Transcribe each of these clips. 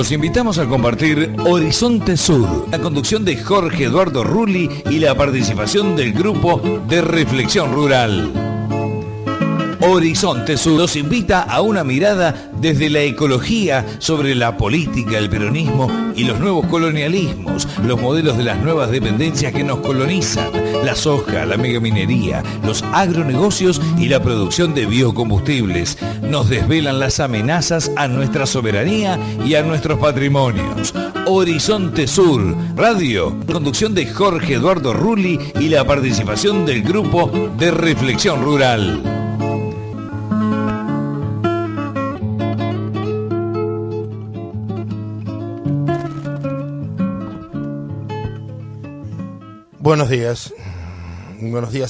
Los invitamos a compartir Horizonte Sur, la conducción de Jorge Eduardo Rulli y la participación del grupo de Reflexión Rural. Horizonte Sur nos invita a una mirada desde la ecología sobre la política, el peronismo y los nuevos colonialismos, los modelos de las nuevas dependencias que nos colonizan, la soja, la megaminería, los agronegocios y la producción de biocombustibles. Nos desvelan las amenazas a nuestra soberanía y a nuestros patrimonios. Horizonte Sur, radio, conducción de Jorge Eduardo Rulli y la participación del grupo de Reflexión Rural. Buenos días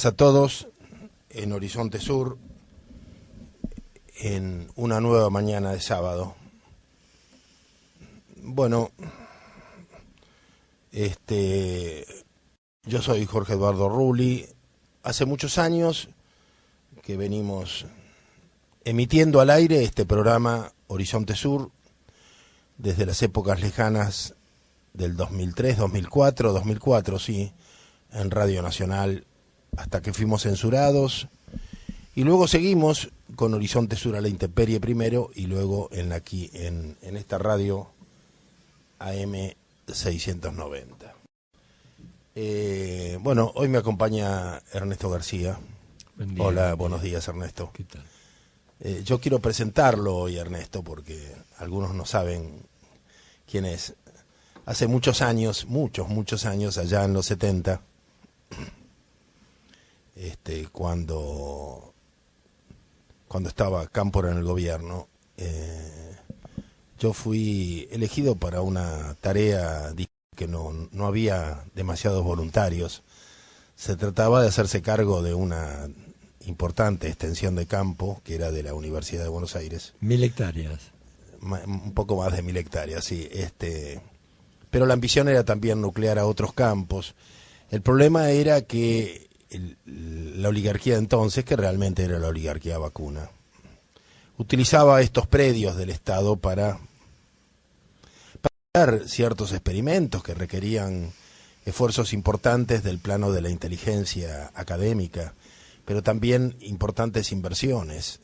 a todos en Horizonte Sur, en una nueva mañana de sábado. Bueno, yo soy Jorge Eduardo Rulli. Hace muchos años que venimos emitiendo al aire este programa Horizonte Sur, desde las épocas lejanas del 2003, 2004, sí, en Radio Nacional, hasta que fuimos censurados, y luego seguimos con Horizonte Sur a la intemperie primero, y luego en esta radio AM 690. Bueno, hoy me acompaña Ernesto García. Hola, buenos días, Ernesto. ¿Qué tal? Yo quiero presentarlo hoy, Ernesto, porque algunos no saben quién es. Hace muchos años, allá en los 70, cuando estaba Cámpora en el gobierno, yo fui elegido para una tarea que no había demasiados voluntarios. Se trataba de hacerse cargo de una importante extensión de campo que era de la Universidad de Buenos Aires. 1000 hectáreas. Un poco más de 1000 hectáreas, sí. Pero la ambición era también nuclear a otros campos. El problema era que la oligarquía de entonces, que realmente era la oligarquía vacuna, utilizaba estos predios del Estado para hacer ciertos experimentos que requerían esfuerzos importantes del plano de la inteligencia académica, pero también importantes inversiones.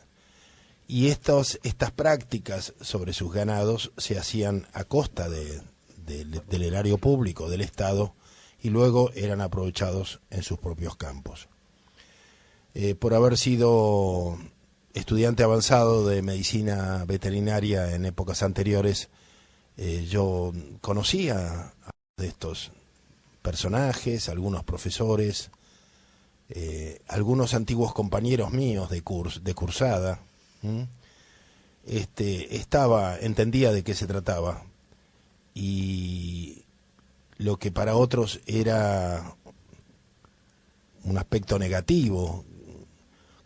Y estas prácticas sobre sus ganados se hacían a costa del erario público del Estado, y luego eran aprovechados en sus propios campos. Por haber sido estudiante avanzado de medicina veterinaria en épocas anteriores, yo conocía a de estos personajes, algunos profesores, algunos antiguos compañeros míos de cursada. Entendía de qué se trataba, y lo que para otros era un aspecto negativo,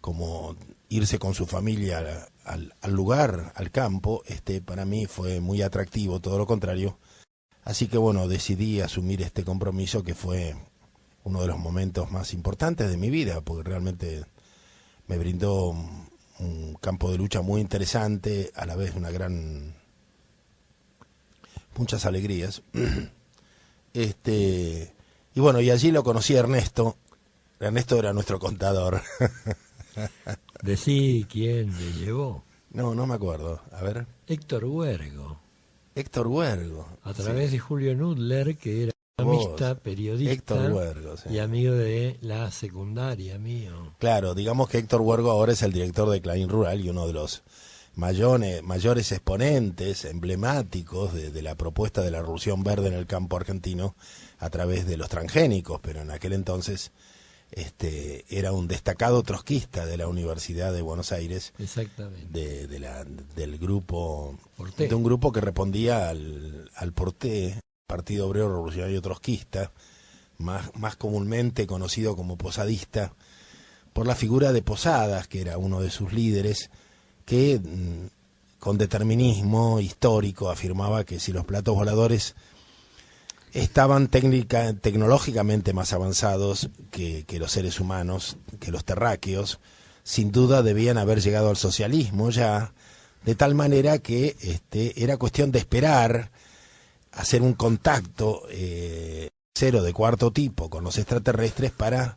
como irse con su familia al lugar, al campo, para mí fue muy atractivo, todo lo contrario. Así que bueno, decidí asumir este compromiso, que fue uno de los momentos más importantes de mi vida, porque realmente me brindó un campo de lucha muy interesante, a la vez muchas alegrías. Y bueno, y allí lo conocí a Ernesto. Ernesto era nuestro contador. Decí quién le llevó. No me acuerdo. A ver. Héctor Huergo. Héctor Huergo. A través de Julio Nudler, que era economista, periodista, Héctor Huergo, sí, y amigo de la secundaria mío. Claro, digamos que Héctor Huergo ahora es el director de Clarín Rural y uno de los mayores exponentes emblemáticos de la propuesta de la Revolución Verde en el campo argentino a través de los transgénicos, pero en aquel entonces era un destacado trotskista de la Universidad de Buenos Aires. Exactamente. Del grupo Porté. De un grupo que respondía al Porté, Partido Obrero Revolucionario Trotskista, más comúnmente conocido como posadista, por la figura de Posadas, que era uno de sus líderes, que con determinismo histórico afirmaba que si los platos voladores estaban tecnológicamente más avanzados que los seres humanos, que los terráqueos, sin duda debían haber llegado al socialismo ya, de tal manera que era cuestión de esperar, hacer un contacto cero de cuarto tipo con los extraterrestres para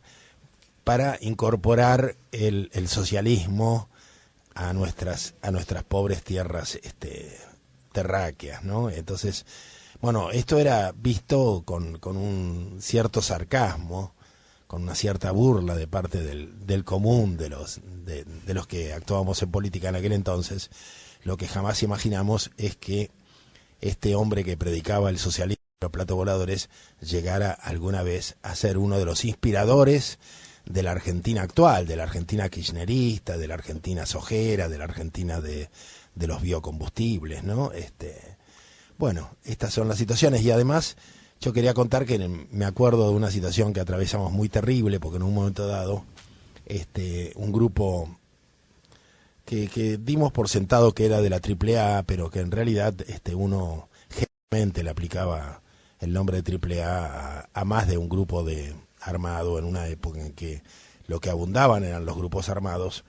incorporar el socialismo a nuestras pobres tierras terráqueas, ¿no? Entonces, bueno, esto era visto con un cierto sarcasmo, con una cierta burla de parte del común, de los que actuábamos en política en aquel entonces. Lo que jamás imaginamos es que este hombre que predicaba el socialismo de los platos voladores llegara alguna vez a ser uno de los inspiradores de la Argentina actual, de la Argentina kirchnerista, de la Argentina sojera, de la Argentina de los biocombustibles, ¿no? Bueno, estas son las situaciones, y además yo quería contar que me acuerdo de una situación que atravesamos muy terrible, porque en un momento dado un grupo que dimos por sentado que era de la AAA, pero que en realidad uno generalmente le aplicaba el nombre de AAA a más de un grupo armado en una época en que lo que abundaban eran los grupos armados.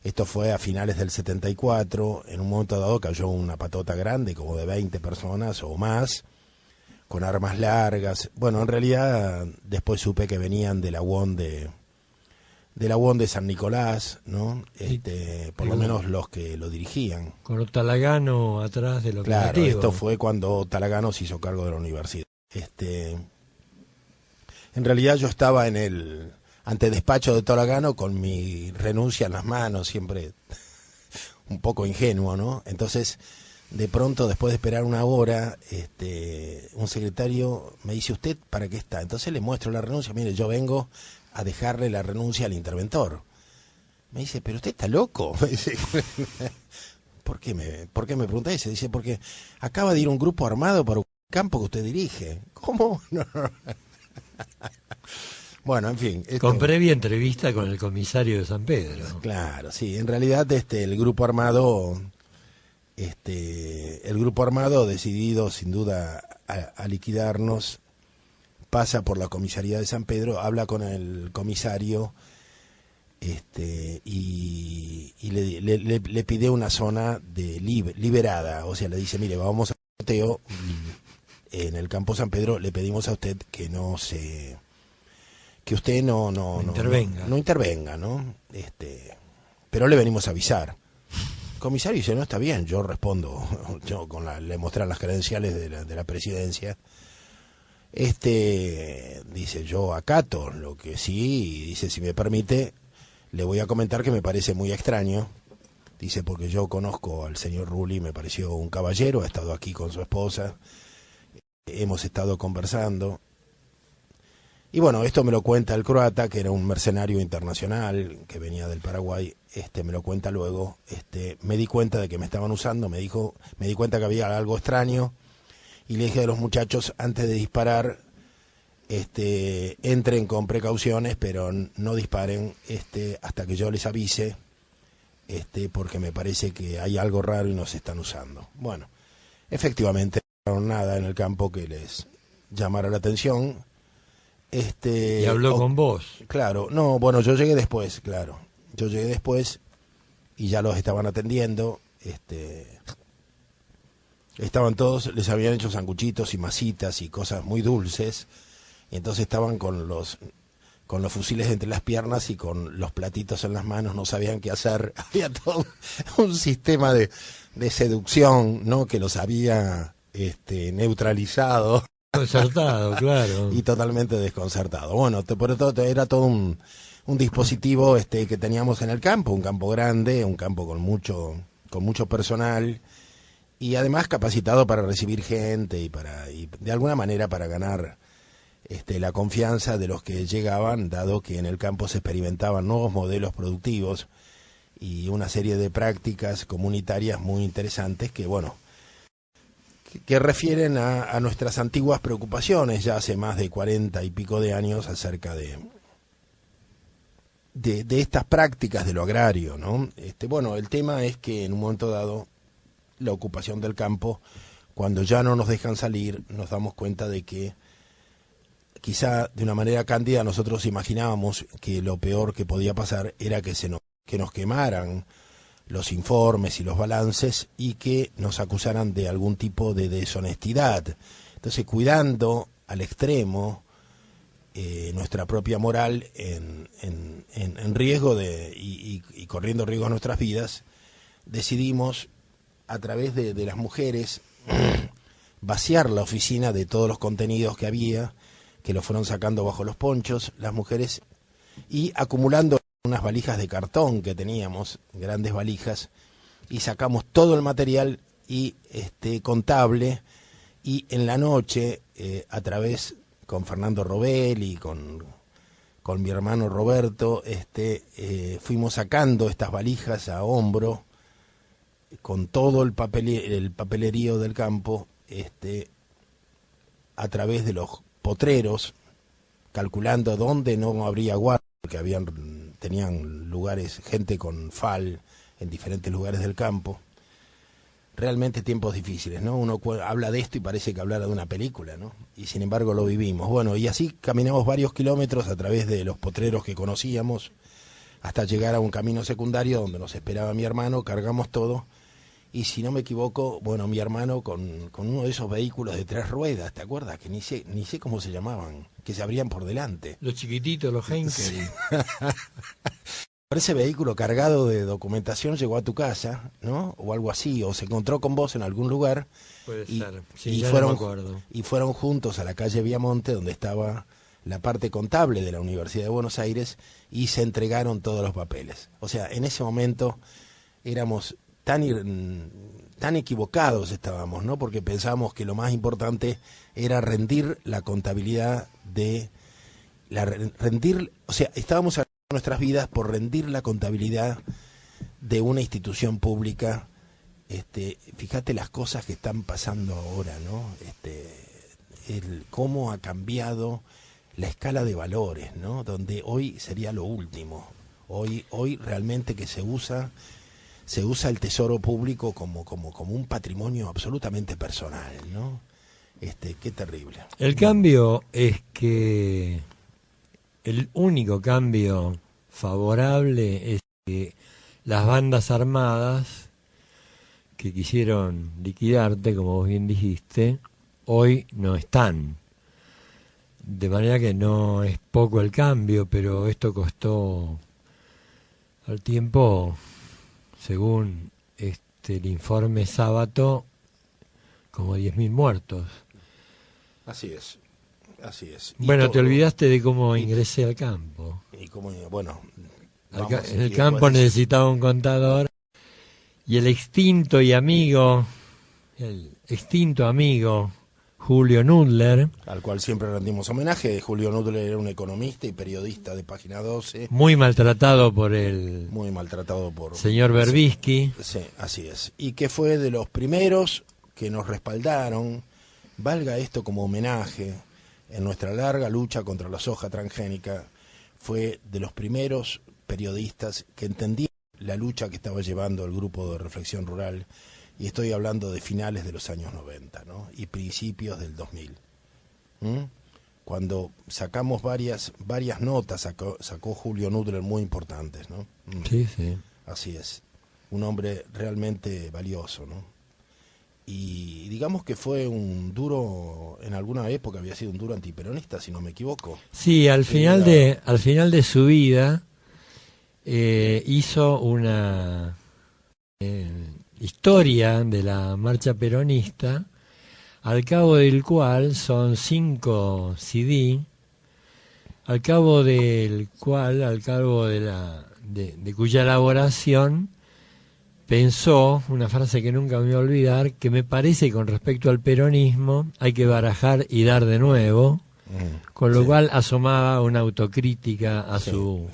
Esto fue a finales del 74, en un momento dado cayó una patota grande, como de 20 personas o más, con armas largas. Bueno, en realidad después supe que venían de la UON de San Nicolás, ¿no? Por lo menos los que lo dirigían. Con Talagano atrás de lo que Claro, esto fue cuando Talagano se hizo cargo de la universidad. En realidad yo estaba en el antedespacho de Talagano con mi renuncia en las manos, siempre un poco ingenuo, ¿no? Entonces, de pronto, después de esperar una hora, un secretario me dice: ¿usted para qué está? Entonces le muestro la renuncia. Mire, yo vengo a dejarle la renuncia al interventor. Me dice: ¿pero usted está loco? Me dice, ¿Por qué me pregunta eso? Dice: porque acaba de ir un grupo armado para un campo que usted dirige. ¿Cómo? No. Bueno, en fin. Con previa entrevista con el comisario de San Pedro. Claro, sí. En realidad el grupo armado, decidido sin duda a liquidarnos, pasa por la comisaría de San Pedro, habla con el comisario y le pide una zona liberada. O sea, le dice: mire, vamos a sorteo en el campo San Pedro, le pedimos a usted que usted no intervenga, ¿no? Pero le venimos a avisar. El comisario dice: no, está bien. Yo respondo, le mostré las credenciales de la presidencia. Dice: yo acato lo que sí, y dice: si me permite, le voy a comentar que me parece muy extraño. Dice: porque yo conozco al señor Rulli, me pareció un caballero, ha estado aquí con su esposa, hemos estado conversando. Y bueno, esto me lo cuenta el croata, que era un mercenario internacional que venía del Paraguay. Me lo cuenta luego. Me di cuenta de que me estaban usando, me di cuenta que había algo extraño, y le dije a los muchachos: antes de disparar, entren con precauciones, pero no disparen hasta que yo les avise, porque me parece que hay algo raro y nos están usando. Bueno, efectivamente no hubo nada en el campo que les llamara la atención. Y habló con vos. Claro, no, bueno, yo llegué después, claro. Yo llegué después y ya los estaban atendiendo. Estaban todos, les habían hecho sanguchitos y masitas y cosas muy dulces, y entonces estaban con los fusiles entre las piernas y con los platitos en las manos, no sabían qué hacer. Había todo un sistema de seducción, ¿no?, que los había neutralizado. Desconcertado, claro. Y totalmente desconcertado. Bueno, por todo era todo un dispositivo que teníamos en el campo, un campo grande, un campo con mucho personal, y además capacitado para recibir gente y de alguna manera para ganar la confianza de los que llegaban, dado que en el campo se experimentaban nuevos modelos productivos y una serie de prácticas comunitarias muy interesantes que refieren a nuestras antiguas preocupaciones ya hace más de 40 y pico de años acerca de estas prácticas de lo agrario, ¿no? Bueno, el tema es que en un momento dado la ocupación del campo, cuando ya no nos dejan salir, nos damos cuenta de que quizá de una manera cándida nosotros imaginábamos que lo peor que podía pasar era que nos quemaran los informes y los balances y que nos acusaran de algún tipo de deshonestidad. Entonces, cuidando al extremo nuestra propia moral en riesgo y corriendo riesgo a nuestras vidas, decidimos a través de las mujeres vaciar la oficina de todos los contenidos que había, que lo fueron sacando bajo los ponchos las mujeres, y acumulando unas valijas de cartón que teníamos, grandes valijas, y sacamos todo el material y contable, y en la noche a través con Fernando Robel y con mi hermano Roberto fuimos sacando estas valijas a hombro con todo el papelerío del campo, a través de los potreros, calculando dónde no habría guardia, porque tenían lugares, gente con FAL en diferentes lugares del campo. Realmente tiempos difíciles, ¿no? Uno habla de esto y parece que hablara de una película, ¿no? Y sin embargo lo vivimos. Bueno, y así caminamos varios kilómetros a través de los potreros que conocíamos hasta llegar a un camino secundario donde nos esperaba mi hermano, cargamos todo. Y si no me equivoco, bueno, mi hermano con uno de esos vehículos de 3 ruedas, ¿te acuerdas? Que ni sé cómo se llamaban, que se abrían por delante. Los chiquititos, los Henkel. Sí. Ese vehículo cargado de documentación llegó a tu casa, ¿no? O algo así, o se encontró con vos en algún lugar. Puede y, ser, sí, y ya fueron, no me acuerdo. Y fueron juntos a la calle Viamonte, donde estaba la parte contable de la Universidad de Buenos Aires, y se entregaron todos los papeles. O sea, en ese momento éramos tan equivocados estábamos, ¿no? Porque pensábamos que lo más importante era rendir la contabilidad o sea, estábamos haciendo nuestras vidas por rendir la contabilidad de una institución pública. Fíjate las cosas que están pasando ahora, ¿no? Cómo ha cambiado la escala de valores, ¿no? Donde hoy sería lo último. Hoy realmente que se usa el tesoro público como un patrimonio absolutamente personal, ¿no? Qué terrible. El cambio es que el único cambio favorable es que las bandas armadas que quisieron liquidarte, como vos bien dijiste, hoy no están. De manera que no es poco el cambio, pero esto costó al tiempo, según el informe Sábato, como 10.000 muertos. Así es. Bueno, te olvidaste de cómo ingresé al campo. Y cómo, bueno, en el campo necesitaba un contador, y el extinto amigo Julio Nudler, al cual siempre rendimos homenaje. Julio Nudler era un economista y periodista de Página 12. muy maltratado por señor Berbisky. Sí, así es. Y que fue de los primeros que nos respaldaron, valga esto como homenaje, en nuestra larga lucha contra la soja transgénica. Fue de los primeros periodistas que entendían la lucha que estaba llevando el grupo de Reflexión Rural, y estoy hablando de finales de los años 90, ¿no? Y principios del 2000. Cuando sacamos varias notas, sacó Julio Nudler muy importantes, ¿no? Sí. Así es. Un hombre realmente valioso, ¿no? Y digamos que fue un duro, en alguna época había sido un duro antiperonista, si no me equivoco. Sí, al final de su vida hizo una historia de la marcha peronista, al cabo del cual son 5 CD, al cabo de cuya elaboración pensó una frase que nunca me voy a olvidar, que me parece que con respecto al peronismo hay que barajar y dar de nuevo, con lo cual asomaba una autocrítica a su...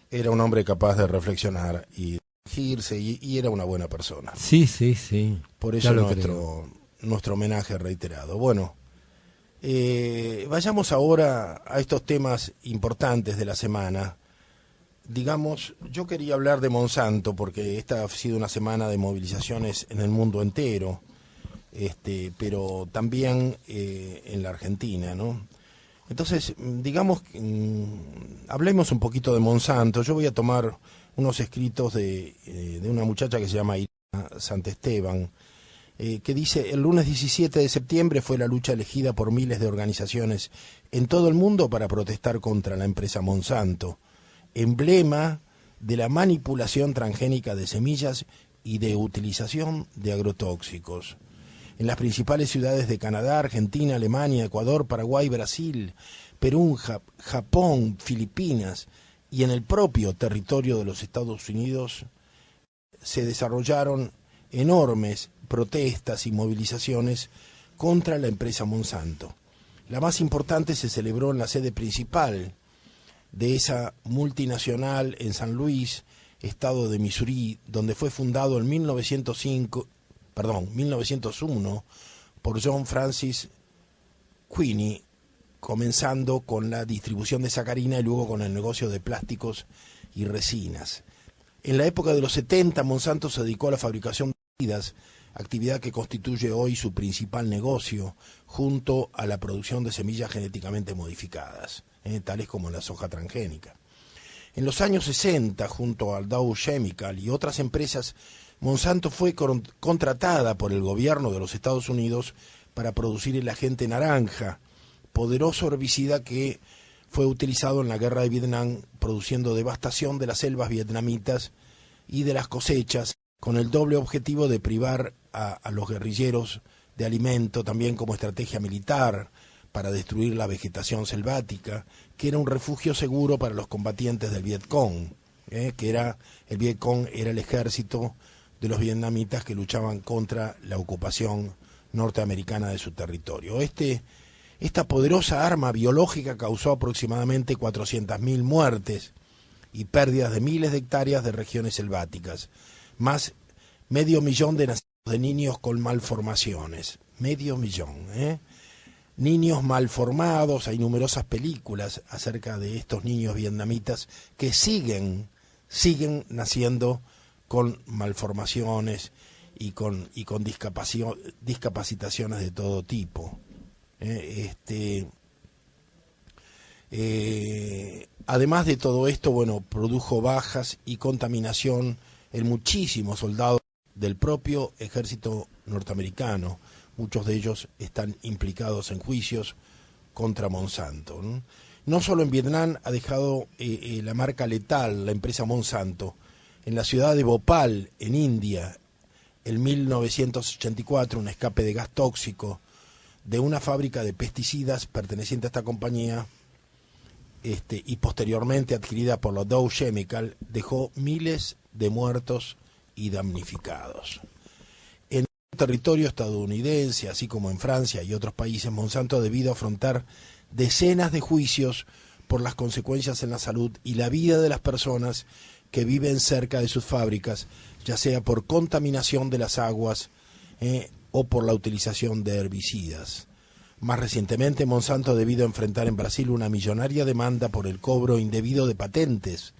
Era un hombre capaz de reflexionar y dirigirse, y era una buena persona. Sí. Por eso nuestro homenaje reiterado. Bueno, vayamos ahora a estos temas importantes de la semana. Digamos, yo quería hablar de Monsanto porque esta ha sido una semana de movilizaciones en el mundo entero, pero también en la Argentina, ¿no? Entonces, digamos, hablemos un poquito de Monsanto. Yo voy a tomar unos escritos de una muchacha que se llama Irina Santesteban, que dice: el lunes 17 de septiembre fue la lucha elegida por miles de organizaciones en todo el mundo para protestar contra la empresa Monsanto, emblema de la manipulación transgénica de semillas y de utilización de agrotóxicos. En las principales ciudades de Canadá, Argentina, Alemania, Ecuador, Paraguay, Brasil, Perú, Japón, Filipinas y en el propio territorio de los Estados Unidos se desarrollaron enormes protestas y movilizaciones contra la empresa Monsanto. La más importante se celebró en la sede principal de esa multinacional en San Luis, estado de Missouri, donde fue fundado en 1901 por John Francis Queeny, comenzando con la distribución de sacarina y luego con el negocio de plásticos y resinas. En la época de los 70, Monsanto se dedicó a la fabricación de bebidas, actividad que constituye hoy su principal negocio, junto a la producción de semillas genéticamente modificadas, tales como la soja transgénica. En los años 60, junto al Dow Chemical y otras empresas, Monsanto fue contratada por el gobierno de los Estados Unidos para producir el agente naranja, poderoso herbicida que fue utilizado en la guerra de Vietnam, produciendo devastación de las selvas vietnamitas y de las cosechas, con el doble objetivo de privar a los guerrilleros de alimento, también como estrategia militar para destruir la vegetación selvática, que era un refugio seguro para los combatientes del Vietcong, el Vietcong era el ejército de los vietnamitas que luchaban contra la ocupación norteamericana de su territorio. Esta poderosa arma biológica causó aproximadamente 400.000 muertes y pérdidas de miles de hectáreas de regiones selváticas, más 500.000 de nacimientos de niños con malformaciones, 500.000, niños malformados. Hay numerosas películas acerca de estos niños vietnamitas que siguen naciendo con malformaciones y con discapacitaciones de todo tipo. Además de todo esto, produjo bajas y contaminación en muchísimos soldados del propio ejército norteamericano. Muchos de ellos están implicados en juicios contra Monsanto. No solo en Vietnam ha dejado la marca letal la empresa Monsanto. En la ciudad de Bhopal, en India, en 1984, un escape de gas tóxico de una fábrica de pesticidas perteneciente a esta compañía y posteriormente adquirida por la Dow Chemical, dejó miles de muertos y damnificados. En el territorio estadounidense, así como en Francia y otros países, Monsanto ha debido afrontar decenas de juicios por las consecuencias en la salud y la vida de las personas que viven cerca de sus fábricas, ya sea por contaminación de las aguas o por la utilización de herbicidas. Más recientemente, Monsanto ha debido enfrentar en Brasil una millonaria demanda por el cobro indebido de patentes,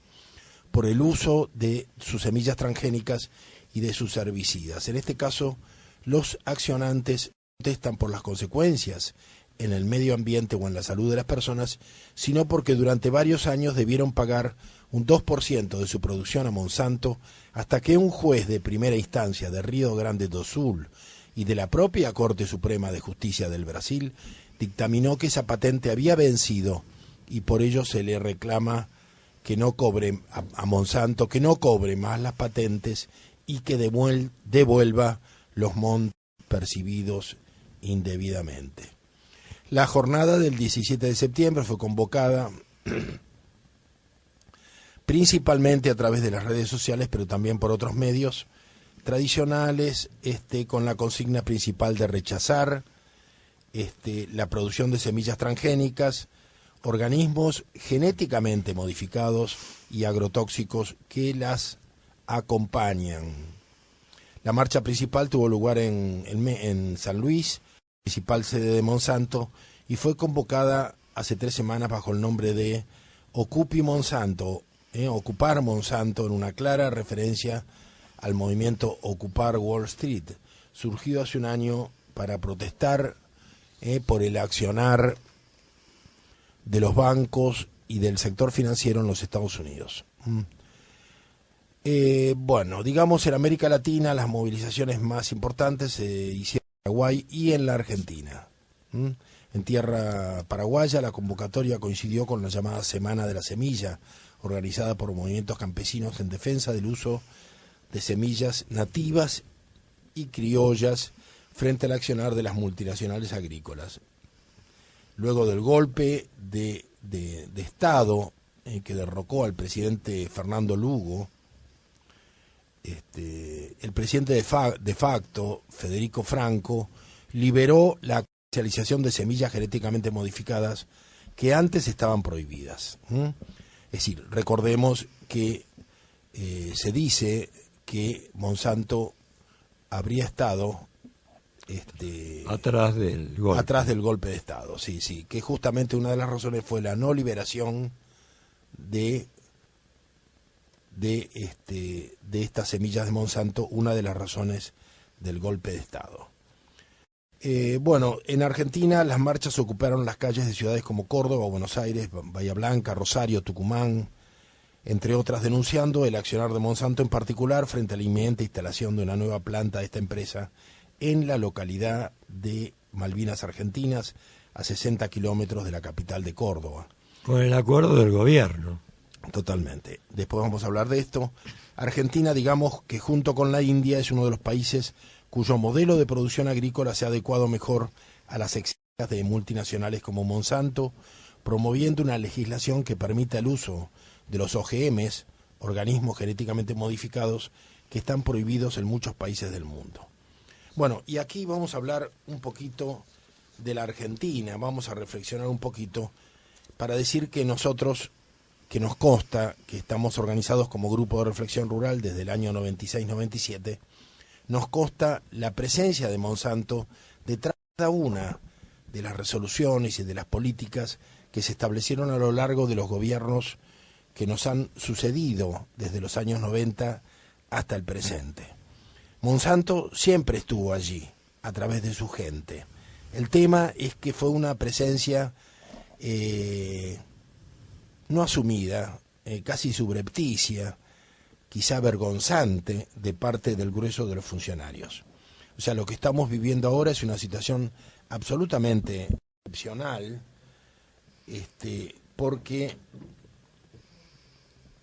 por el uso de sus semillas transgénicas y de sus herbicidas. En este caso, los accionantes protestan por las consecuencias en el medio ambiente o en la salud de las personas, sino porque durante varios años debieron pagar un 2% de su producción a Monsanto, hasta que un juez de primera instancia de Río Grande do Sul y de la propia Corte Suprema de Justicia del Brasil dictaminó que esa patente había vencido y por ello se le reclama que no cobre a Monsanto, que no cobre más las patentes y que devuelva los montos percibidos indebidamente. La jornada del 17 de septiembre fue convocada principalmente a través de las redes sociales, pero también por otros medios tradicionales, con la consigna principal de rechazar la producción de semillas transgénicas, organismos genéticamente modificados y agrotóxicos que las acompañan. La marcha principal tuvo lugar en San Luis, principal sede de Monsanto, y fue convocada hace 3 semanas bajo el nombre de Occupy Monsanto, Ocupar Monsanto, en una clara referencia al movimiento Ocupar Wall Street, surgido hace un año para protestar por el accionar de los bancos y del sector financiero en los Estados Unidos. Bueno, digamos en América Latina las movilizaciones más importantes se hicieron en Paraguay y en la Argentina. En tierra paraguaya la convocatoria coincidió con la llamada Semana de la Semilla, organizada por movimientos campesinos en defensa del uso de semillas nativas y criollas frente al accionar de las multinacionales agrícolas. Luego del golpe de Estado que derrocó al presidente Fernando Lugo, el presidente de facto, Federico Franco, liberó la comercialización de semillas genéticamente modificadas que antes estaban prohibidas. Es decir, recordemos que se dice que Monsanto habría estado atrás del golpe de Estado, sí, que justamente una de las razones fue la no liberación de estas semillas de Monsanto, una de las razones del golpe de Estado. Bueno, en Argentina las marchas ocuparon las calles de ciudades como Córdoba, Buenos Aires, Bahía Blanca, Rosario, Tucumán, entre otras, denunciando el accionar de Monsanto en particular frente a la inminente instalación de una nueva planta de esta empresa en la localidad de Malvinas Argentinas, a 60 kilómetros de la capital de Córdoba. Con el acuerdo del gobierno. Totalmente. Después vamos a hablar de esto. Argentina, digamos que junto con la India, es uno de los países cuyo modelo de producción agrícola se ha adecuado mejor a las exigencias de multinacionales como Monsanto, promoviendo una legislación que permita el uso de los OGMs, organismos genéticamente modificados, que están prohibidos en muchos países del mundo. Bueno, y aquí vamos a hablar un poquito de la Argentina, vamos a reflexionar un poquito para decir que nosotros, que nos consta que estamos organizados como grupo de reflexión rural desde el año 96-97, nos consta la presencia de Monsanto detrás de cada una de las resoluciones y de las políticas que se establecieron a lo largo de los gobiernos que nos han sucedido desde los años 90 hasta el presente. Monsanto siempre estuvo allí, a través de su gente. El tema es que fue una presencia no asumida, casi subrepticia, quizá vergonzante de parte del grueso de los funcionarios. O sea, lo que estamos viviendo ahora es una situación absolutamente excepcional, porque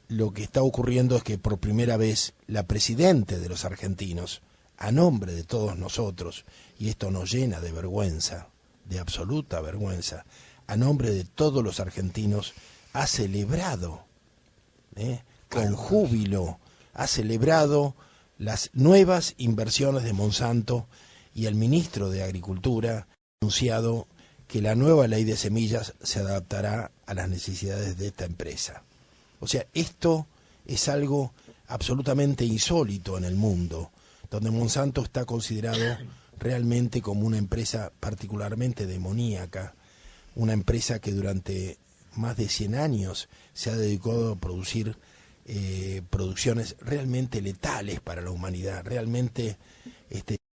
lo que está ocurriendo es que por primera vez la presidente de los argentinos, a nombre de todos nosotros, y esto nos llena de vergüenza, de absoluta vergüenza, a nombre de todos los argentinos, ha celebrado, con júbilo, ha celebrado las nuevas inversiones de Monsanto, y el ministro de Agricultura ha anunciado que la nueva ley de semillas se adaptará a las necesidades de esta empresa. O sea, esto es algo absolutamente insólito en el mundo, donde Monsanto está considerado realmente como una empresa particularmente demoníaca, una empresa que durante más de 100 años se ha dedicado a producir producciones realmente letales para la humanidad, realmente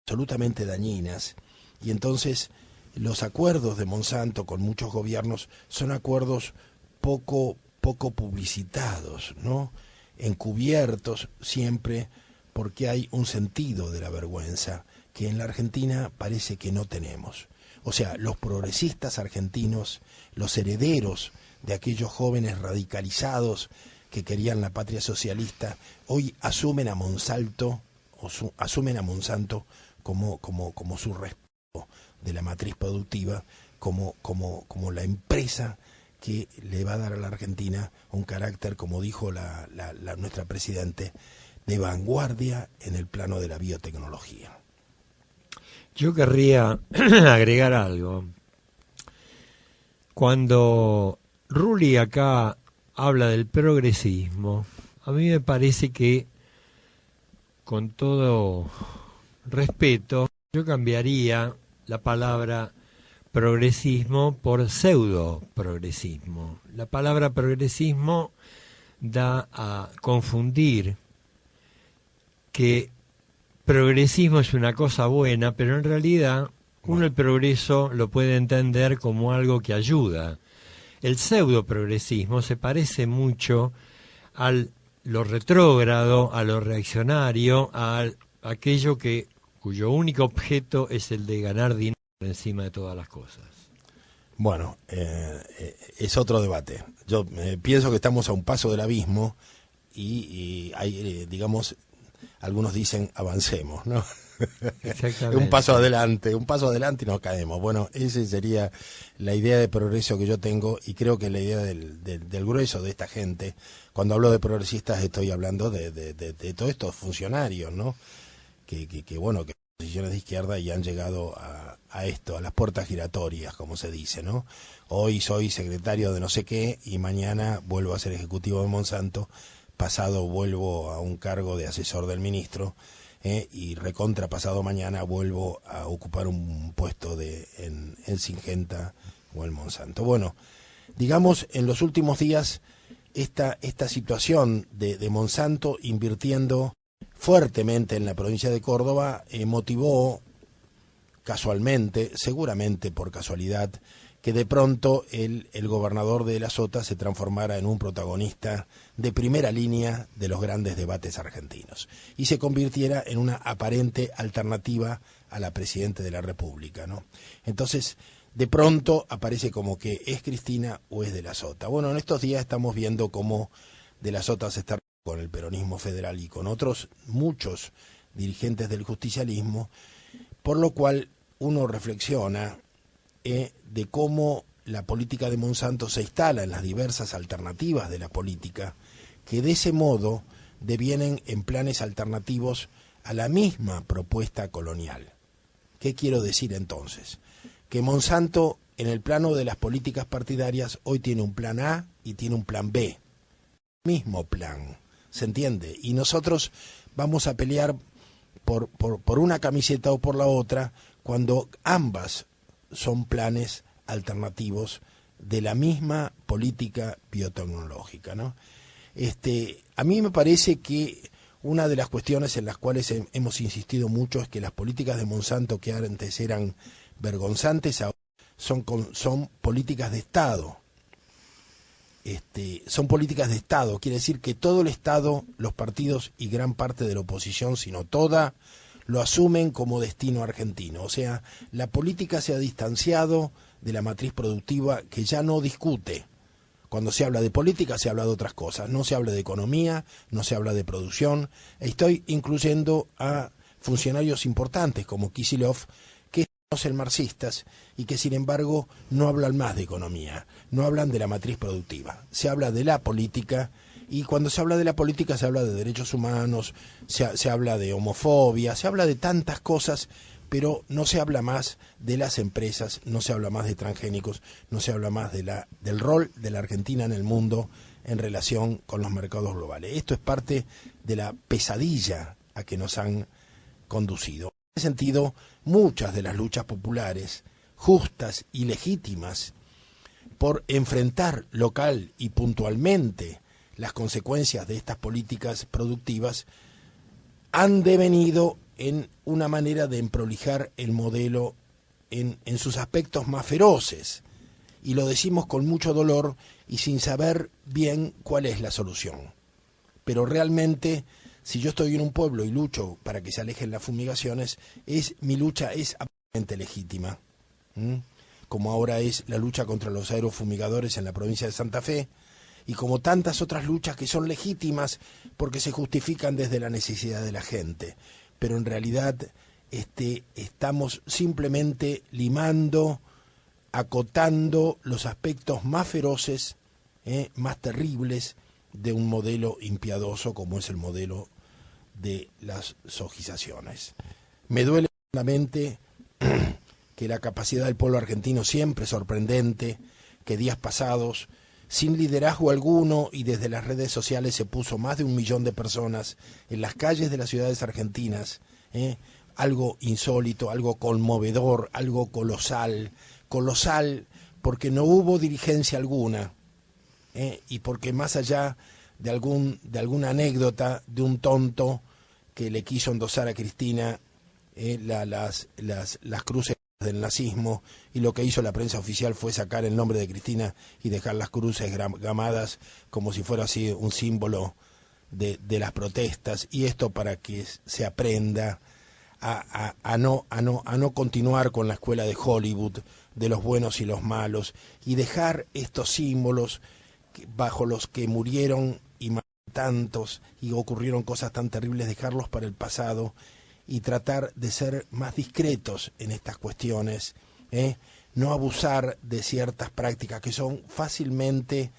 absolutamente dañinas. Y entonces los acuerdos de Monsanto con muchos gobiernos son acuerdos poco publicitados, ¿no? Encubiertos siempre, porque hay un sentido de la vergüenza que en la Argentina parece que no tenemos. O sea, los progresistas argentinos, los herederos de aquellos jóvenes radicalizados que querían la patria socialista, hoy asumen a Monsanto como su respeto de la matriz productiva, como la empresa que le va a dar a la Argentina un carácter, como dijo nuestra presidente, de vanguardia en el plano de la biotecnología. Yo querría agregar algo. Cuando Rulli acá habla del progresismo, a mí me parece que, con todo respeto, yo cambiaría la palabra progresismo por pseudo-progresismo. La palabra progresismo da a confundir que progresismo es una cosa buena, pero en realidad uno el progreso lo puede entender como algo que ayuda. El pseudo-progresismo se parece mucho al lo retrógrado, a lo reaccionario, a aquello cuyo único objeto es el de ganar dinero por encima de todas las cosas. Bueno, es otro debate. Yo pienso que estamos a un paso del abismo y hay, digamos, algunos dicen avancemos, ¿no? Exactamente. un paso adelante y nos caemos. Bueno, esa sería la idea de progreso que yo tengo, y creo que la idea del grueso de esta gente. Cuando hablo de progresistas estoy hablando de todos estos funcionarios, ¿no? Que bueno, que posiciones de izquierda y han llegado a esto, a las puertas giratorias, como se dice, ¿no? Hoy soy secretario de no sé qué y mañana vuelvo a ser ejecutivo de Monsanto, pasado vuelvo a un cargo de asesor del ministro, y recontra pasado mañana vuelvo a ocupar un puesto en Syngenta o en Monsanto. Bueno, digamos, en los últimos días esta situación de Monsanto invirtiendo fuertemente en la provincia de Córdoba motivó casualmente, seguramente por casualidad, que de pronto el gobernador de La Sota se transformara en un protagonista de primera línea de los grandes debates argentinos y se convirtiera en una aparente alternativa a la presidenta de la República, ¿no? Entonces, de pronto aparece como que es Cristina o es de La Sota. Bueno, en estos días estamos viendo cómo de La Sota se está con el peronismo federal y con otros muchos dirigentes del justicialismo, por lo cual uno reflexiona de cómo la política de Monsanto se instala en las diversas alternativas de la política, que de ese modo devienen en planes alternativos a la misma propuesta colonial. ¿Qué quiero decir entonces? Que Monsanto, en el plano de las políticas partidarias, hoy tiene un plan A y tiene un plan B. Mismo plan, ¿se entiende? Y nosotros vamos a pelear por una camiseta o por la otra, cuando ambas son planes alternativos de la misma política biotecnológica, ¿no? A mí me parece que una de las cuestiones en las cuales hemos insistido mucho es que las políticas de Monsanto, que antes eran vergonzantes, ahora son políticas de Estado. Son políticas de Estado, quiere decir que todo el Estado, los partidos y gran parte de la oposición, sino toda, lo asumen como destino argentino. O sea, la política se ha distanciado de la matriz productiva, que ya no discute. Cuando se habla de política se habla de otras cosas, no se habla de economía, no se habla de producción. Estoy incluyendo a funcionarios importantes como Kicillof, que son marxistas y que sin embargo no hablan más de economía, no hablan de la matriz productiva. Se habla de la política. Y cuando se habla de la política se habla de derechos humanos, se habla de homofobia, se habla de tantas cosas, pero no se habla más de las empresas, no se habla más de transgénicos, no se habla más del rol de la Argentina en el mundo en relación con los mercados globales. Esto es parte de la pesadilla a que nos han conducido. En ese sentido, muchas de las luchas populares, justas y legítimas, por enfrentar local y puntualmente las consecuencias de estas políticas productivas, han devenido en una manera de emprolijar el modelo en sus aspectos más feroces, y lo decimos con mucho dolor y sin saber bien cuál es la solución. Pero realmente, si yo estoy en un pueblo y lucho para que se alejen las fumigaciones, mi lucha es absolutamente legítima, como ahora es la lucha contra los aerofumigadores en la provincia de Santa Fe, y como tantas otras luchas que son legítimas porque se justifican desde la necesidad de la gente. Pero en realidad estamos simplemente limando, acotando los aspectos más feroces, más terribles de un modelo impiadoso como es el modelo de las sojizaciones. Me duele profundamente que la capacidad del pueblo argentino, siempre sorprendente, que días pasados, sin liderazgo alguno y desde las redes sociales, se puso más de 1 millón de personas en las calles de las ciudades argentinas, algo insólito, algo conmovedor, algo colosal, porque no hubo dirigencia alguna, y porque más allá de alguna anécdota de un tonto que le quiso endosar a Cristina las cruces del nazismo, y lo que hizo la prensa oficial fue sacar el nombre de Cristina y dejar las cruces gamadas como si fuera así un símbolo de las protestas, y esto para que se aprenda a no continuar con la escuela de Hollywood, de los buenos y los malos, y dejar estos símbolos bajo los que murieron y tantos y ocurrieron cosas tan terribles, dejarlos para el pasado y tratar de ser más discretos en estas cuestiones, no abusar de ciertas prácticas que son fácilmente,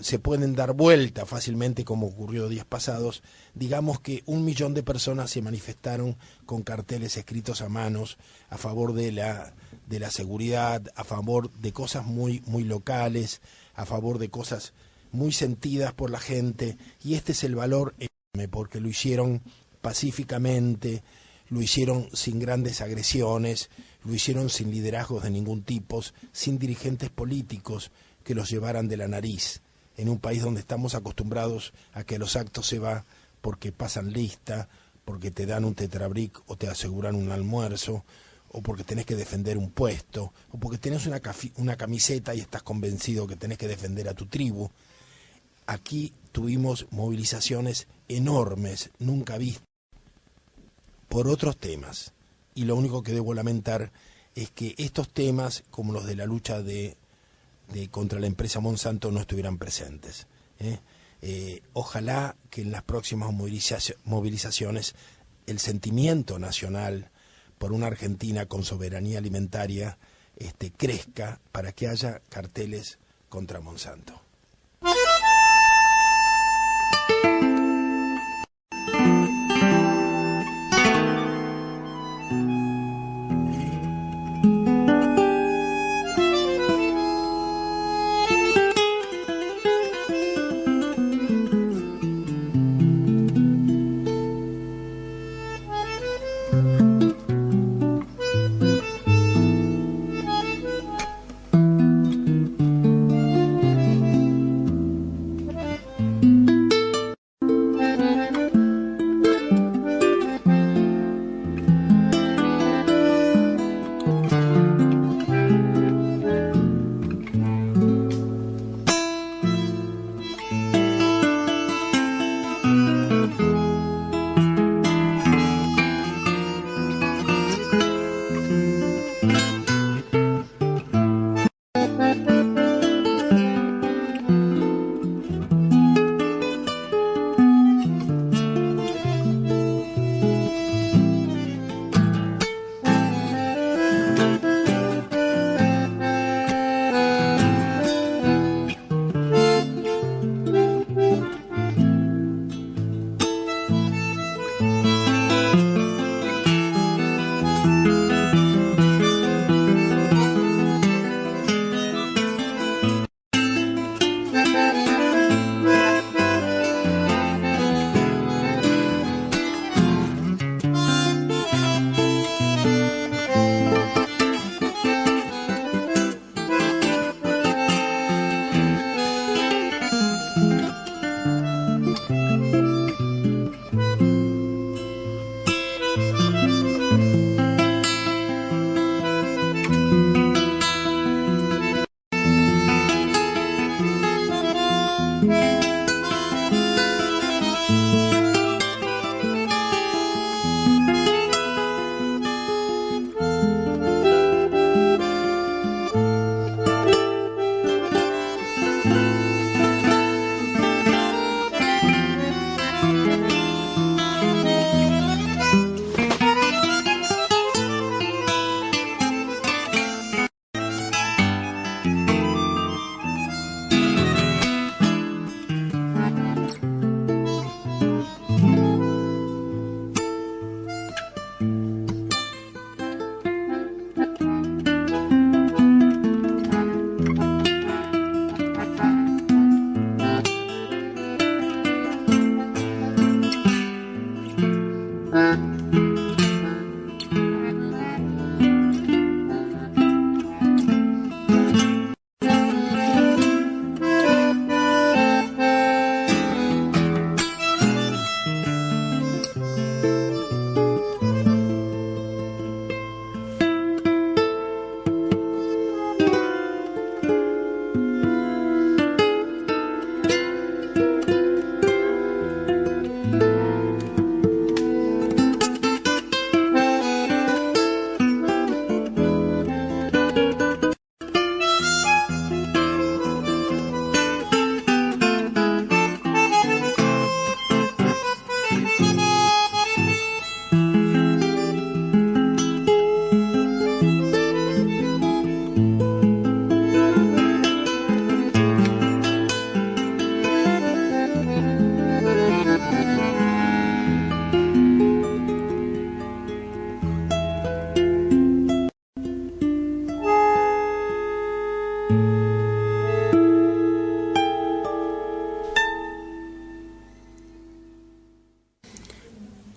se pueden dar vuelta fácilmente, como ocurrió días pasados. Digamos que 1 millón de personas se manifestaron con carteles escritos a manos a favor de la seguridad, a favor de cosas muy locales, a favor de cosas muy sentidas por la gente, y este es el valor enorme, porque lo hicieron pacíficamente, lo hicieron sin grandes agresiones, lo hicieron sin liderazgos de ningún tipo, sin dirigentes políticos que los llevaran de la nariz, en un país donde estamos acostumbrados a que los actos se va porque pasan lista, porque te dan un tetrabric o te aseguran un almuerzo, o porque tenés que defender un puesto, o porque tenés una camiseta y estás convencido que tenés que defender a tu tribu. Aquí tuvimos movilizaciones enormes, nunca vistas, por otros temas. Y lo único que debo lamentar es que estos temas, como los de la lucha contra la empresa Monsanto, no estuvieran presentes. Ojalá que en las próximas movilizaciones el sentimiento nacional por una Argentina con soberanía alimentaria crezca, para que haya carteles contra Monsanto.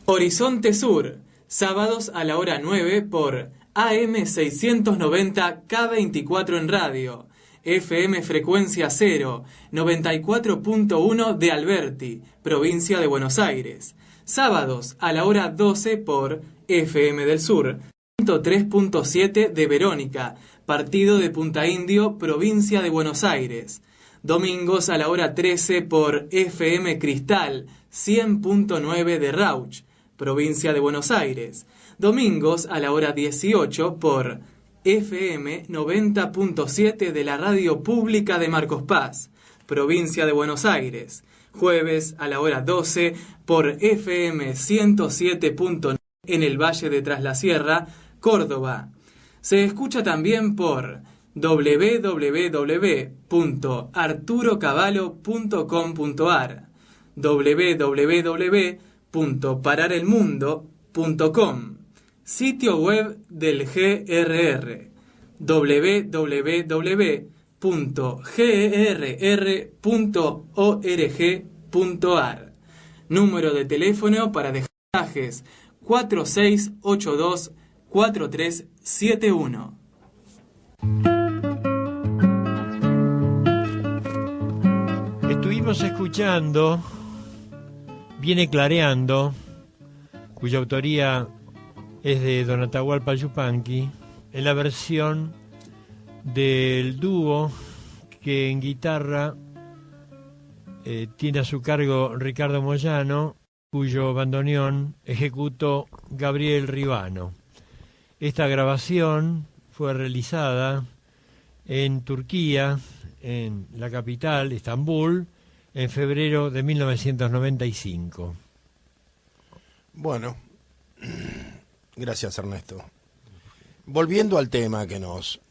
Horizonte Sur, sábados a la hora 9 por AM 690 K24 en radio, FM frecuencia 0, 94.1 de Alberti, provincia de Buenos Aires. Sábados a la hora 12 por FM del Sur, 103.7 de Verónica, partido de Punta Indio, provincia de Buenos Aires. Domingos a la hora 13 por FM Cristal, 100.9 de Rauch, provincia de Buenos Aires. Domingos a la hora 18 por FM 90.7 de la Radio Pública de Marcos Paz, provincia de Buenos Aires. Jueves a la hora 12 por FM 107.9 en el Valle de Tras la Sierra, Córdoba. Se escucha también por www.arturocavallo.com.ar, www.pararelmundo.com, sitio web del GRR, www.grr.org.ar. Número de teléfono para dejar mensajes 4682-4371. Estuvimos escuchando Viene Clareando, cuya autoría es de Don Atahualpa Yupanqui, en la versión del dúo que en guitarra tiene a su cargo Ricardo Moyano, cuyo bandoneón ejecutó Gabriel Ribano. Esta grabación fue realizada en Turquía, en la capital, Estambul, en febrero de 1995. Bueno, gracias Ernesto. Volviendo al tema que nos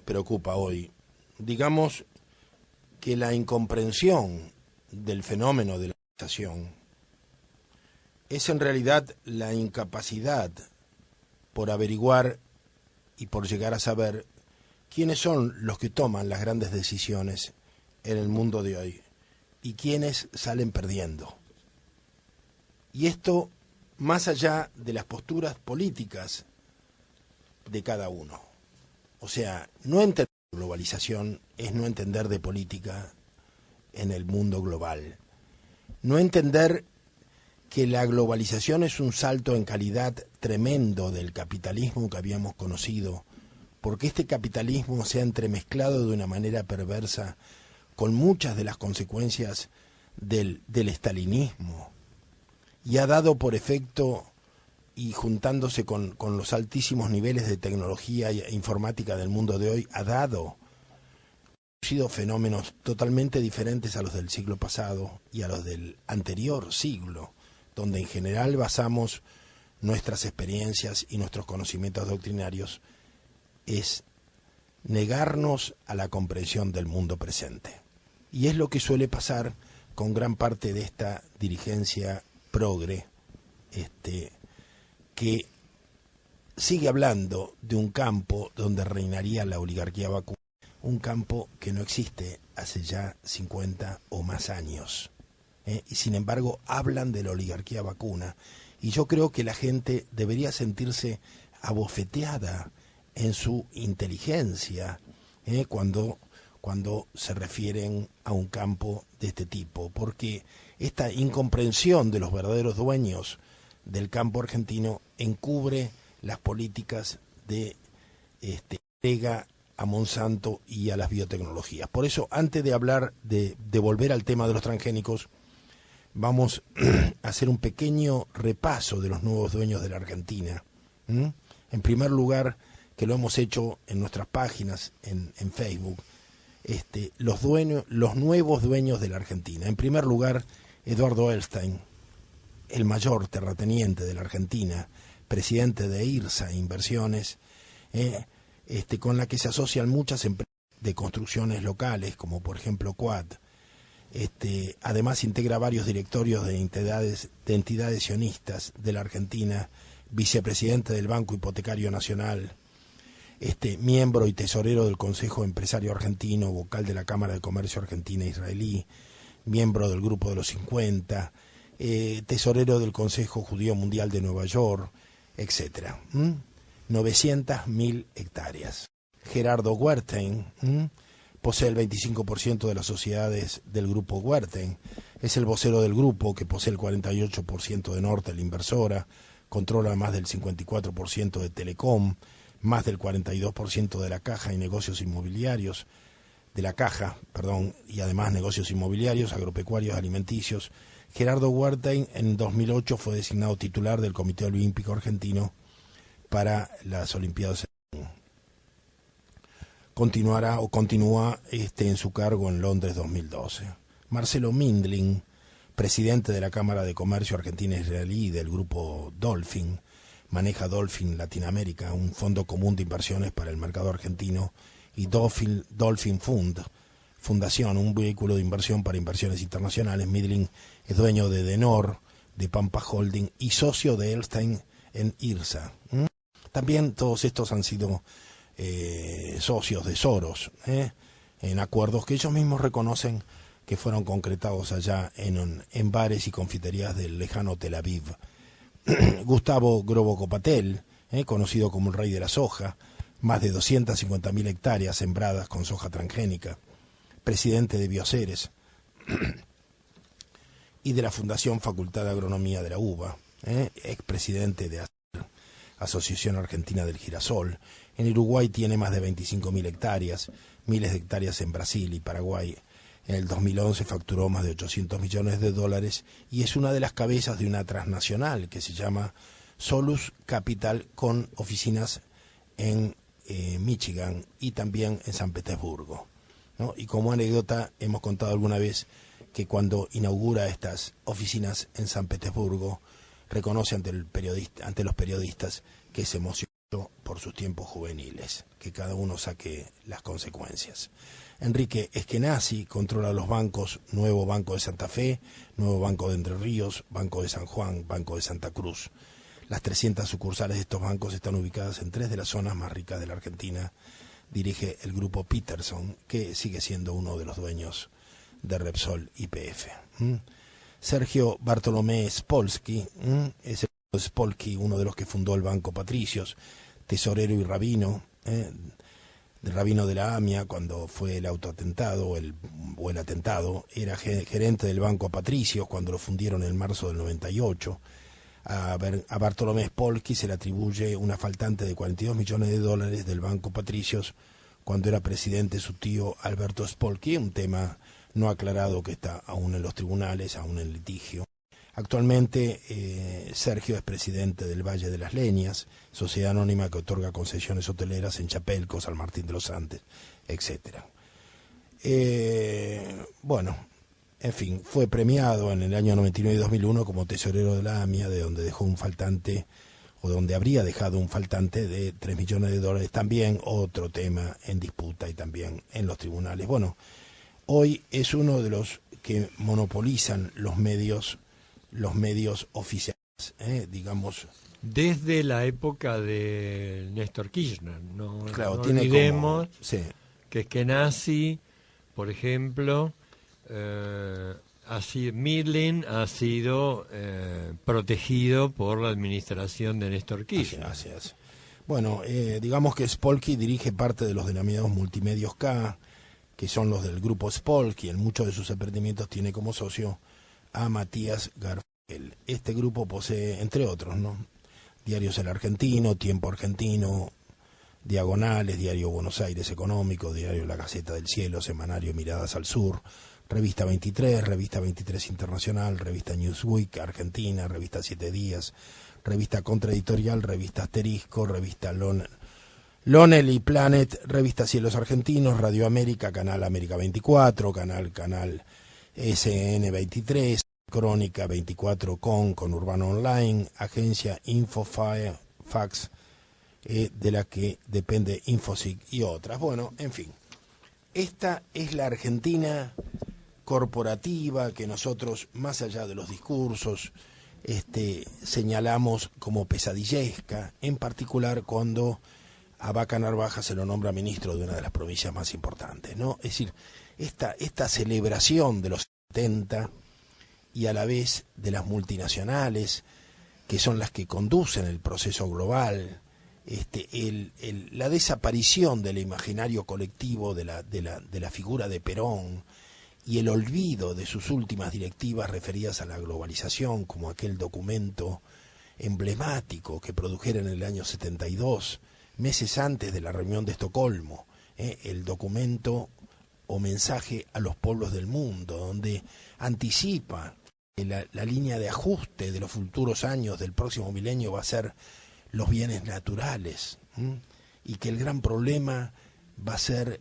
preocupa hoy, digamos que la incomprensión del fenómeno de la globalización es en realidad la incapacidad por averiguar y por llegar a saber quiénes son los que toman las grandes decisiones en el mundo de hoy y quiénes salen perdiendo. Y esto más allá de las posturas políticas de cada uno. O sea, no entender globalización es no entender de política en el mundo global. No entender que la globalización es un salto en calidad tremendo del capitalismo que habíamos conocido, porque este capitalismo se ha entremezclado de una manera perversa con muchas de las consecuencias del estalinismo, y ha dado por efecto, y juntándose con los altísimos niveles de tecnología e informática del mundo de hoy, ha producido fenómenos totalmente diferentes a los del siglo pasado y a los del anterior siglo, donde en general basamos nuestras experiencias y nuestros conocimientos doctrinarios, es negarnos a la comprensión del mundo presente. Y es lo que suele pasar con gran parte de esta dirigencia progre, que sigue hablando de un campo donde reinaría la oligarquía vacuna, un campo que no existe hace ya 50 o más años. Y sin embargo hablan de la oligarquía vacuna, y yo creo que la gente debería sentirse abofeteada en su inteligencia cuando se refieren a un campo de este tipo, porque esta incomprensión de los verdaderos dueños del campo argentino encubre las políticas de entrega a Monsanto y a las biotecnologías. Por eso, antes de hablar de volver al tema de los transgénicos, vamos a hacer un pequeño repaso de los nuevos dueños de la Argentina. En primer lugar, que lo hemos hecho en nuestras páginas en Facebook, los nuevos dueños de la Argentina. En primer lugar, Eduardo Elstein, el mayor terrateniente de la Argentina, presidente de IRSA Inversiones, con la que se asocian muchas empresas de construcciones locales, como por ejemplo Quad. Además integra varios directorios de entidades sionistas de la Argentina, vicepresidente del Banco Hipotecario Nacional, miembro y tesorero del Consejo Empresario Argentino, vocal de la Cámara de Comercio Argentina-Israelí, miembro del Grupo de los 50, tesorero del Consejo Judío Mundial de Nueva York, etc. 900.000 hectáreas. Gerardo Wertheim posee el 25% de las sociedades del grupo Wertheim. Es el vocero del grupo, que posee el 48% de Nortel Inversora, controla más del 54% de Telecom, más del 42% de la Caja y negocios inmobiliarios, y además negocios inmobiliarios, agropecuarios, alimenticios. Gerardo Wertheim en 2008 fue designado titular del Comité Olímpico Argentino para las Olimpiadas. Continúa en su cargo en Londres 2012. Marcelo Mindlin, presidente de la Cámara de Comercio Argentina-Israelí del grupo Dolphin, maneja Dolphin Latinoamérica, un fondo común de inversiones para el mercado argentino, y Dolphin Fund, fundación, un vehículo de inversión para inversiones internacionales. Mindlin es dueño de Denor, de Pampa Holding y socio de Elstein en IRSA. También todos estos han sido socios de Soros, en acuerdos que ellos mismos reconocen que fueron concretados allá en bares y confiterías del lejano Tel Aviv. Gustavo Grobo Copatel, conocido como el rey de la soja, más de 250.000 hectáreas sembradas con soja transgénica, presidente de Bioceres y de la Fundación Facultad de Agronomía de la UBA, expresidente de Asociación Argentina del Girasol. En Uruguay tiene más de 25.000 hectáreas, miles de hectáreas en Brasil y Paraguay. En el 2011 facturó más de $800 millones y es una de las cabezas de una transnacional que se llama Solus Capital, con oficinas en Michigan y también en San Petersburgo, ¿no? Y como anécdota, hemos contado alguna vez que cuando inaugura estas oficinas en San Petersburgo, reconoce ante los periodistas que se emocionó por sus tiempos juveniles, que cada uno saque las consecuencias. Enrique Eskenazi controla los bancos: Nuevo Banco de Santa Fe, Nuevo Banco de Entre Ríos, Banco de San Juan, Banco de Santa Cruz. Las 300 sucursales de estos bancos están ubicadas en 3 de las zonas más ricas de la Argentina. Dirige el grupo Peterson, que sigue siendo uno de los dueños de Repsol YPF. Sergio Bartolomé Spolsky, es el Spolsky, uno de los que fundó el Banco Patricios, tesorero y rabino, del rabino de la AMIA cuando fue el autoatentado o el atentado. Era gerente del Banco Patricios cuando lo fundieron en marzo del 98. A Bartolomé Spolsky se le atribuye una faltante de $42 millones del Banco Patricios cuando era presidente su tío Alberto Spolsky, un tema no aclarado que está aún en los tribunales, aún en litigio. Actualmente Sergio es presidente del Valle de las Leñas, sociedad anónima que otorga concesiones hoteleras en Chapelco, San Martín de los Andes, etc. En fin, fue premiado en el año 99 y 2001 como tesorero de la AMIA, de donde dejó un faltante, o donde habría dejado un faltante de $3 millones. También otro tema en disputa y también en los tribunales. Bueno, hoy es uno de los que monopolizan los medios oficiales, digamos. Desde la época de Néstor Kirchner, no tiene olvidemos sí, que Eskenazi, por ejemplo, Midlin ha sido protegido por la administración de Néstor Kirchner. Así es. Bueno, digamos que Spolsky dirige parte de los denominados multimedios K, que son los del grupo Spolsky. En muchos de sus emprendimientos tiene como socio a Matías Garfel. Este grupo posee, entre otros, Diarios El Argentino, Tiempo Argentino, Diagonales, Diario Buenos Aires Económico, Diario La Gaceta del Cielo, Semanario Miradas al Sur, Revista 23, Revista 23 Internacional, Revista Newsweek Argentina, Revista 7 Días, Revista Contraeditorial, Revista Asterisco, Revista Lonely Planet, Revista Cielos Argentinos, Radio América, Canal América 24, Canal SN 23, Crónica 24 con Urbano Online, Agencia Infofax, de la que depende Infosic y otras. Bueno, en fin, esta es la Argentina corporativa que nosotros, más allá de los discursos, señalamos como pesadillesca, en particular cuando a Vaca Narvaja se lo nombra ministro de una de las provincias más importantes, ¿no? Es decir, esta celebración de los 70 y a la vez de las multinacionales, que son las que conducen el proceso global, la desaparición del imaginario colectivo de la figura de Perón y el olvido de sus últimas directivas referidas a la globalización, como aquel documento emblemático que produjera en el año 72, meses antes de la reunión de Estocolmo, el documento o mensaje a los pueblos del mundo, donde anticipa que la línea de ajuste de los futuros años del próximo milenio va a ser los bienes naturales, y que el gran problema va a ser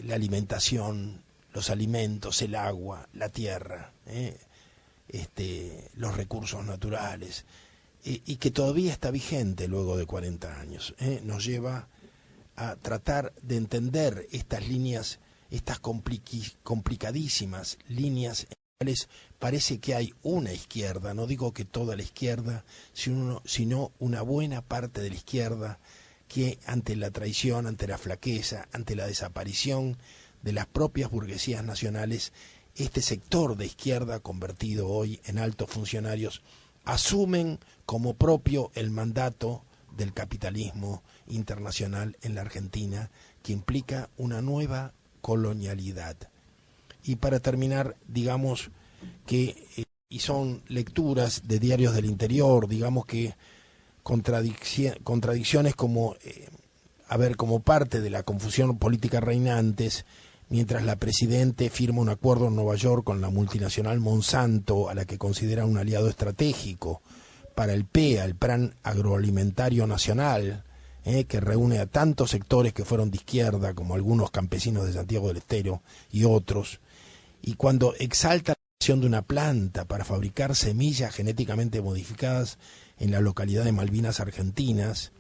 la alimentación, los alimentos, el agua, la tierra, los recursos naturales, y que todavía está vigente luego de 40 años. Nos lleva a tratar de entender estas líneas, estas complicadísimas líneas en las cuales parece que hay una izquierda, no digo que toda la izquierda, sino una buena parte de la izquierda que ante la traición, ante la flaqueza, ante la desaparición de las propias burguesías nacionales, este sector de izquierda convertido hoy en altos funcionarios asumen como propio el mandato del capitalismo internacional en la Argentina, que implica una nueva colonialidad. Y para terminar, digamos que, y son lecturas de diarios del interior, digamos que contradicciones como, como parte de la confusión política reinantes, mientras la Presidente firma un acuerdo en Nueva York con la multinacional Monsanto, a la que considera un aliado estratégico para el PEA, el Plan Agroalimentario Nacional, que reúne a tantos sectores que fueron de izquierda, como algunos campesinos de Santiago del Estero y otros, y cuando exalta la creación de una planta para fabricar semillas genéticamente modificadas en la localidad de Malvinas Argentinas,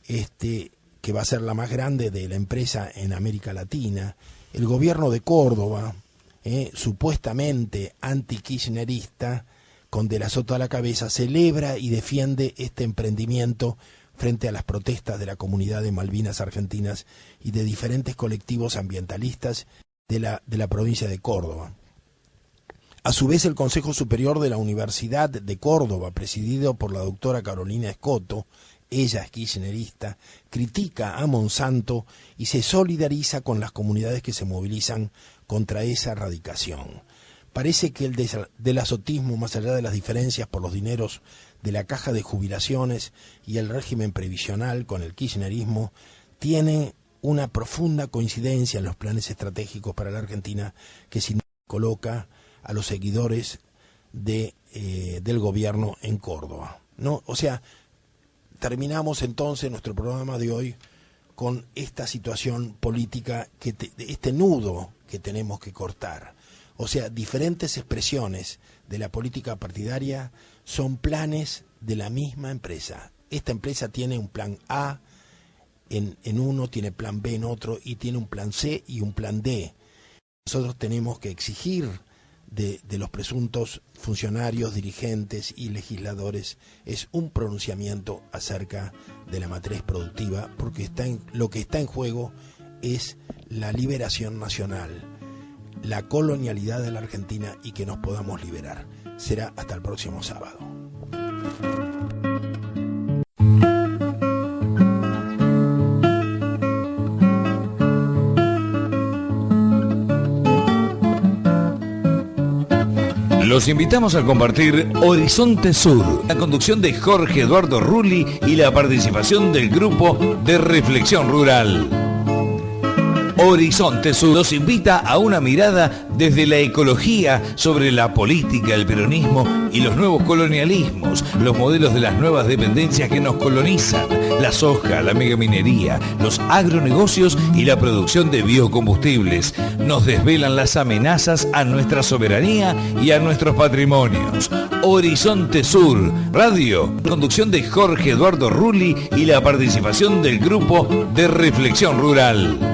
que va a ser la más grande de la empresa en América Latina, el gobierno de Córdoba, supuestamente anti-kirchnerista, con De la Sota a la cabeza, celebra y defiende este emprendimiento frente a las protestas de la comunidad de Malvinas Argentinas y de diferentes colectivos ambientalistas de la provincia de Córdoba. A su vez, el Consejo Superior de la Universidad de Córdoba, presidido por la doctora Carolina Escoto, ella es kirchnerista, critica a Monsanto y se solidariza con las comunidades que se movilizan contra esa erradicación. Parece que el delazotismo, más allá de las diferencias por los dineros de la caja de jubilaciones y el régimen previsional con el kirchnerismo, tiene una profunda coincidencia en los planes estratégicos para la Argentina que coloca a los seguidores del gobierno en Córdoba, ¿no? O sea, terminamos entonces nuestro programa de hoy con esta situación política, este nudo que tenemos que cortar. O sea, diferentes expresiones de la política partidaria son planes de la misma empresa. Esta empresa tiene un plan A en uno, tiene plan B en otro, y tiene un plan C y un plan D. Nosotros tenemos que exigir de los presuntos funcionarios, dirigentes y legisladores es un pronunciamiento acerca de la matriz productiva, porque lo que está en juego es la liberación nacional, la colonialidad de la Argentina, y que nos podamos liberar. Será hasta el próximo sábado. Los invitamos a compartir Horizonte Sur, la conducción de Jorge Eduardo Rulli y la participación del grupo de Reflexión Rural. Horizonte Sur nos invita a una mirada desde la ecología sobre la política, el peronismo y los nuevos colonialismos, los modelos de las nuevas dependencias que nos colonizan, la soja, la megaminería, los agronegocios y la producción de biocombustibles. Nos desvelan las amenazas a nuestra soberanía y a nuestros patrimonios. Horizonte Sur, radio, conducción de Jorge Eduardo Rulli y la participación del grupo de Reflexión Rural.